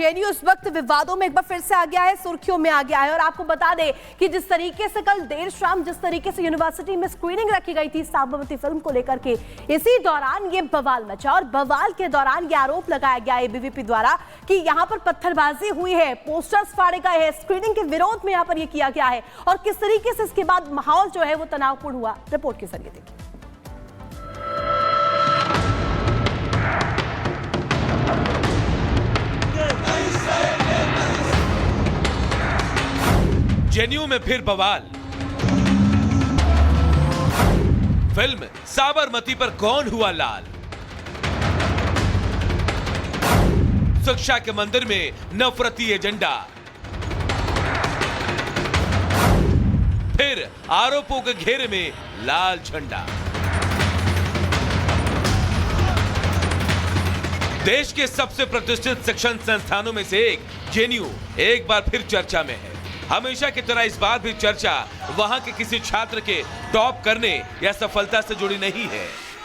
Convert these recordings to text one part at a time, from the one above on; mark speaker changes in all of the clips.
Speaker 1: JNU इस वक्त विवादों में एक बार फिर से आ गया है, सुर्खियों में आ गया है। और आपको बता दें कि जिस तरीके से कल देर शाम जिस तरीके से यूनिवर्सिटी में स्क्रीनिंग रखी गई थी साबरमती फिल्म को लेकर के, इसी दौरान ये बवाल मचा और बवाल के दौरान ये आरोप लगाया गया एबीवीपी द्वारा कि यहाँ पर पत्थरबाजी हुई है, पोस्टर्स फाड़े गए हैं, स्क्रीनिंग के विरोध में यहाँ पर यह किया गया है और किस तरीके से इसके बाद माहौल जो है वो तनावपूर्ण हुआ। रिपोर्ट के जरिए देखिए।
Speaker 2: जेएनयू में फिर बवाल, फिल्म साबरमती पर कौन हुआ लाल। शिक्षा के मंदिर में नफरती एजेंडा, फिर आरोपों के घेरे में लाल झंडा। देश के सबसे प्रतिष्ठित शिक्षण संस्थानों में से एक जेएनयू एक बार फिर चर्चा में है। हमेशा की तरह इस बार भी चर्चा वहां के किसी छात्र के टॉप करने या सफलता से जुड़ी नहीं है,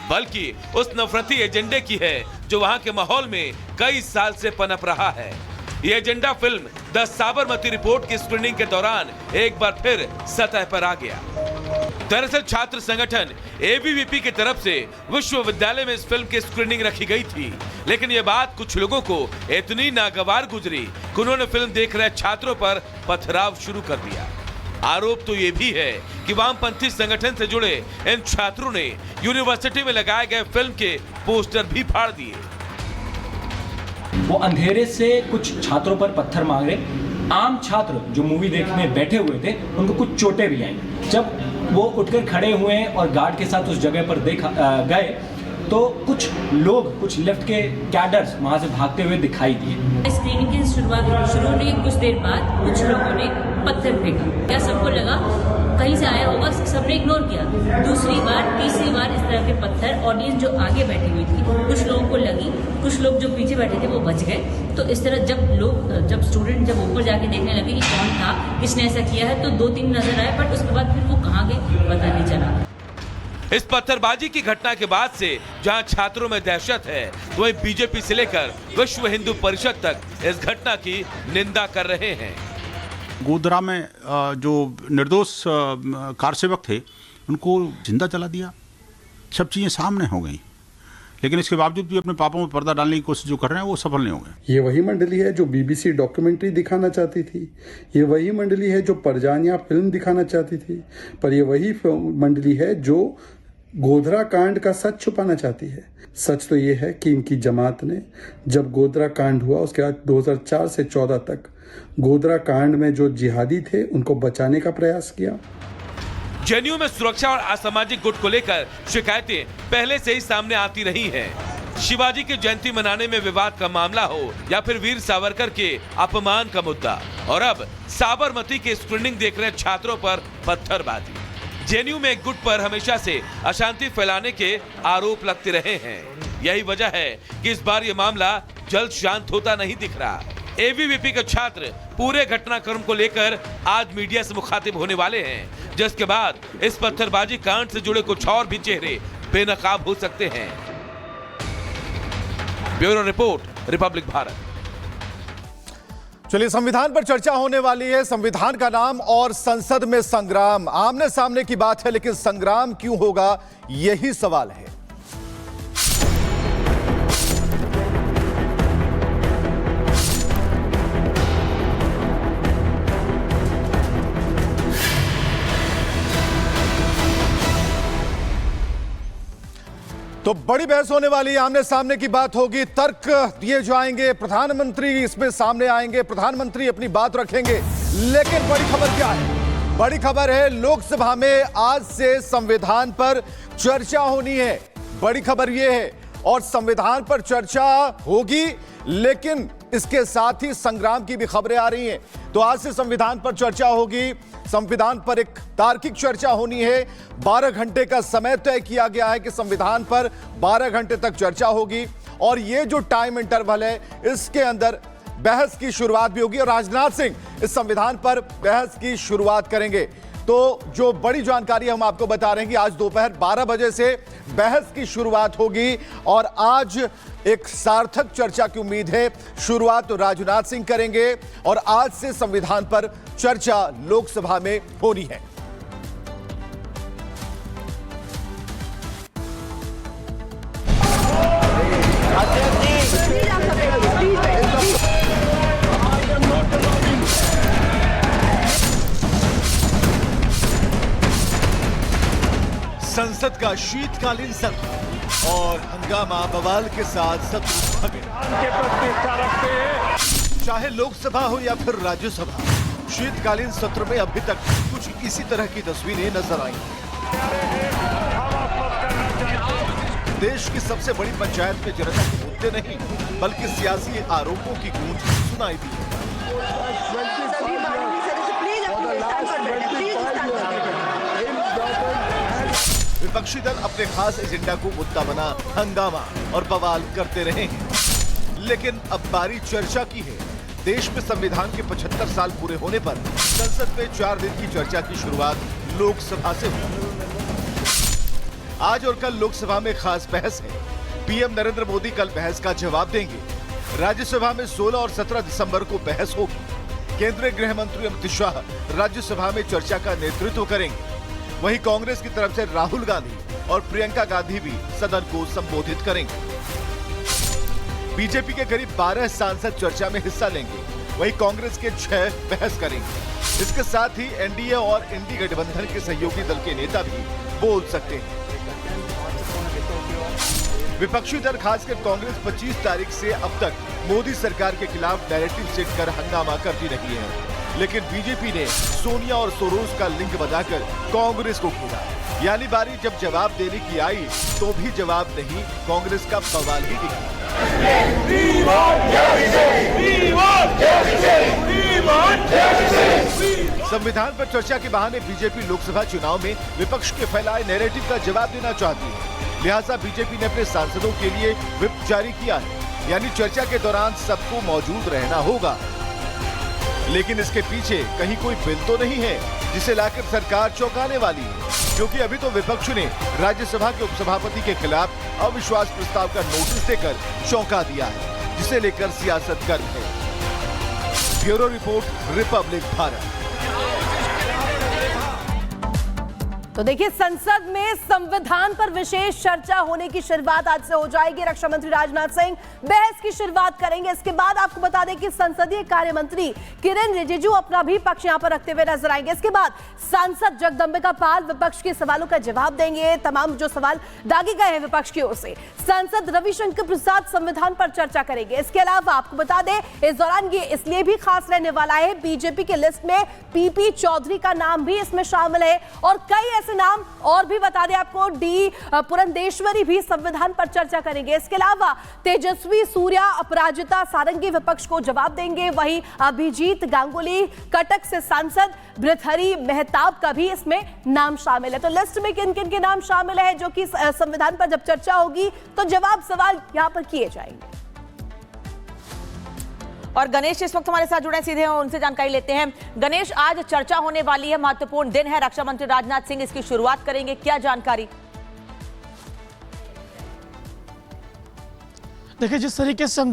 Speaker 2: बल्कि उस नफरती एजेंडे की है जो वहां के माहौल में कई साल से पनप रहा है। ये agenda film the Sabarmati report की स्क्रीनिंग के दौरान एक बार फिर सतह पर आ गया। दरअसल छात्र संगठन एबीवीपी की तरफ से विश्वविद्यालय में इस फिल्म की स्क्रीनिंग रखी गई थी, लेकिन ये बात कुछ लोगों को इतनी नागवार गुजरी कि उन्होंने फिल्म देख रहे छात्रों पर पथराव शुरू कर दिया। आरोप तो ये भी है कि वामपंथी संगठन से जुड़े इन छात्रों ने यूनिवर्सिटी में लगाए गए फिल्म के पोस्टर भी फाड़ दिए।
Speaker 3: वो अंधेरे से कुछ छात्रों पर पत्थर मार रहे। आम छात्र जो मूवी देखने बैठे हुए थे उनको कुछ चोटें भी आई। जब वो उठकर खड़े हुए और गार्ड के साथ उस जगह पर गए तो कुछ लोग, कुछ लेफ्ट के कैडर्स वहां से भागते हुए दिखाई दिए।
Speaker 4: स्क्रीनिंग की शुरू होने कुछ देर बाद कुछ लोगों ने पत्थर फेंका। क्या सबको लगा कहीं से आया होगा, सबने इग्नोर किया। दूसरी बार, तीसरी बार इस तरह के पत्थर ऑडियंस जो आगे बैठी हुई थी कुछ लोगों को लगी, कुछ लोग जो पीछे बैठे थे वो बच गए। तो इस तरह जब स्टूडेंट जब ऊपर जाके देखने लगे कि कौन था, किसने ऐसा किया है, तो 2-3 नजर आए, बट उसके बाद फिर वो कहाँ गए पता नहीं चला।
Speaker 2: इस पत्थरबाजी की घटना के बाद से जहां छात्रों में दहशत है, तो वहीं बीजेपी से लेकर विश्व हिंदू परिषद तक इस घटना की निंदा कर रहे हैं।
Speaker 5: गोधरा में जो निर्दोष कार सेवक थे उनको जिंदा जला दिया, सब चीजें सामने हो गई, लेकिन इसके बावजूद भी अपने पापों में पर्दा डालने की कोशिश जो कर रहे हैं वो सफल नहीं हो गए।
Speaker 6: ये वही मंडली है जो बीबीसी डॉक्यूमेंट्री दिखाना चाहती थी, ये वही मंडली है जो परजानिया फिल्म दिखाना चाहती थी, पर ये वही मंडली है जो गोधरा कांड का सच छुपाना चाहती है। सच तो ये है कि इनकी जमात ने जब गोधरा कांड हुआ उसके बाद 2004 से 14 तक गोधरा कांड में जो जिहादी थे उनको बचाने का प्रयास किया।
Speaker 2: जेएनयू में सुरक्षा और असामाजिक गुट को लेकर शिकायतें पहले से ही सामने आती रही हैं। शिवाजी की जयंती मनाने में विवाद का मामला हो या फिर वीर सावरकर के अपमान का मुद्दा, और अब साबरमती की स्क्रीनिंग देख रहे छात्रों पर पत्थरबाजी। जेएनयू में एक गुट पर हमेशा से अशांति फैलाने के आरोप लगते रहे हैं। यही वजह है कि इस बार ये मामला जल्द शांत होता नहीं दिख रहा। एबीवीपी के छात्र पूरे घटनाक्रम को लेकर आज मीडिया से मुखातिब होने वाले हैं, जिसके बाद इस पत्थरबाजी कांड से जुड़े कुछ और भी चेहरे बेनकाब हो सकते हैं। Bureau report, Republic Bharat.
Speaker 7: चलिए, संविधान पर चर्चा होने वाली है। संविधान का नाम और संसद में संग्राम, आमने सामने की बात है, लेकिन संग्राम क्यों होगा, यही सवाल है। तो बड़ी बहस होने वाली है, आमने सामने की बात होगी, तर्क दिए जाएंगे, प्रधानमंत्री इसमें सामने आएंगे, प्रधानमंत्री अपनी बात रखेंगे। लेकिन बड़ी खबर क्या है? बड़ी खबर है लोकसभा में आज से संविधान पर चर्चा होनी है। बड़ी खबर यह है, और संविधान पर चर्चा होगी, लेकिन इसके साथ ही संग्राम की भी खबरें आ रही हैं। तो आज से संविधान पर चर्चा होगी, संविधान पर एक तार्किक चर्चा होनी है। 12 घंटे का समय तय किया गया है कि संविधान पर 12 घंटे तक चर्चा होगी, और ये जो टाइम इंटरवल है इसके अंदर बहस की शुरुआत भी होगी, और राजनाथ सिंह इस संविधान पर बहस की शुरुआत करेंगे। तो जो बड़ी जानकारी हम आपको बता रहे हैं कि आज दोपहर 12 बजे से बहस की शुरुआत होगी और आज एक सार्थक चर्चा की उम्मीद है। शुरुआत तो राजनाथ सिंह करेंगे और आज से संविधान पर चर्चा लोकसभा में होनी है। संसद का शीतकालीन सत्र और हंगामा बवाल के साथ सत्र चाहे लोकसभा हो या फिर राज्यसभा, शीतकालीन सत्र में अभी तक कुछ इसी तरह की तस्वीरें नजर आई। देश की सबसे बड़ी पंचायत में जनता के मुद्दे नहीं बल्कि सियासी आरोपों की गूंज सुनाई दी। विपक्षी दल अपने खास एजेंडा को मुद्दा बना हंगामा और बवाल करते रहे हैं, लेकिन अब बारी चर्चा की है। देश में संविधान के 75 साल पूरे होने पर संसद में 4 दिन की चर्चा की शुरुआत लोकसभा से हुई। आज और कल लोकसभा में खास बहस है। पीएम नरेंद्र मोदी कल बहस का जवाब देंगे। राज्यसभा में 16 और 17 दिसंबर को बहस होगी। केंद्रीय गृह मंत्री अमित शाह राज्यसभा में चर्चा का नेतृत्व करेंगे। वहीं कांग्रेस की तरफ से राहुल गांधी और प्रियंका गांधी भी सदन को संबोधित करेंगे। बीजेपी के करीब 12 सांसद चर्चा में हिस्सा लेंगे। वहीं कांग्रेस के 6 बहस करेंगे। इसके साथ ही एनडीए और इंडी गठबंधन के सहयोगी दल के नेता भी बोल सकते हैं। विपक्षी दल खासकर कांग्रेस 25 तारीख से अब तक मोदी सरकार के खिलाफ नैरेटिव सेट कर हंगामा करती रही है, लेकिन बीजेपी ने सोनिया और सोरोस का लिंक बनाकर कांग्रेस को घेरा। यानी बारी जब जवाब देने की आई तो भी जवाब नहीं, कांग्रेस का बवाल ही दिखा। संविधान पर चर्चा के बहाने बीजेपी लोकसभा चुनाव में विपक्ष के फैलाए नैरेटिव का जवाब देना चाहती है। लिहाजा बीजेपी ने अपने सांसदों के लिए व्हिप जारी किया है, यानी चर्चा के दौरान सबको मौजूद रहना होगा। लेकिन इसके पीछे कहीं कोई बिल तो नहीं है जिसे लाकर सरकार चौंकाने वाली है, क्योंकि अभी तो विपक्ष ने राज्यसभा के उपसभापति के खिलाफ अविश्वास प्रस्ताव का नोटिस देकर चौंका दिया है, जिसे लेकर सियासत गर्म है। Bureau report, Republic Bharat.
Speaker 1: तो देखिए, संसद में संविधान पर विशेष चर्चा होने की शुरुआत आज से हो जाएगी। रक्षा मंत्री राजनाथ सिंह बहस की शुरुआत करेंगे। इसके बाद आपको बता दें कि संसदीय कार्य मंत्री किरेन रिजिजू अपना भी पक्ष यहां पर रखते हुए नजर आएंगे। इसके बाद सांसद जगदंबिका पाल विपक्ष के सवालों का जवाब देंगे, तमाम जो सवाल दागे गए हैं विपक्ष की ओर से। सांसद रविशंकर प्रसाद संविधान पर चर्चा करेंगे। इसके अलावा आपको बता दें, इस दौरान ये इसलिए भी खास रहने वाला है, बीजेपी के लिस्ट में पीपी चौधरी का नाम भी इसमें शामिल है और कई ऐसे नाम और भी बता दें आपको, डी पुरंदेश्वरी भी संविधान पर चर्चा करेंगे। इसके अलावा तेजस्वी सूर्या, अपराजिता सारंगी विपक्ष को जवाब देंगे। वहीं अभिजीत गांगुली कटक से सांसद, भृतहरि मेहताब का भी इसमें नाम शामिल है। तो लिस्ट में किन किन के नाम शामिल है जो कि संविधान पर जब चर्चा होगी तो जवाब सवाल यहां पर किए जाएंगे।
Speaker 8: और गणेश इस वक्त हमारे साथ जुड़े सीधे हैं, उनसे जानकारी लेते हैं। गणेश, आज चर्चा होने वाली है, महत्वपूर्ण दिन है, रक्षा मंत्री राजनाथ सिंह इसकी शुरुआत करेंगे, क्या जानकारी?
Speaker 9: देखिए, जिस तरीके से हम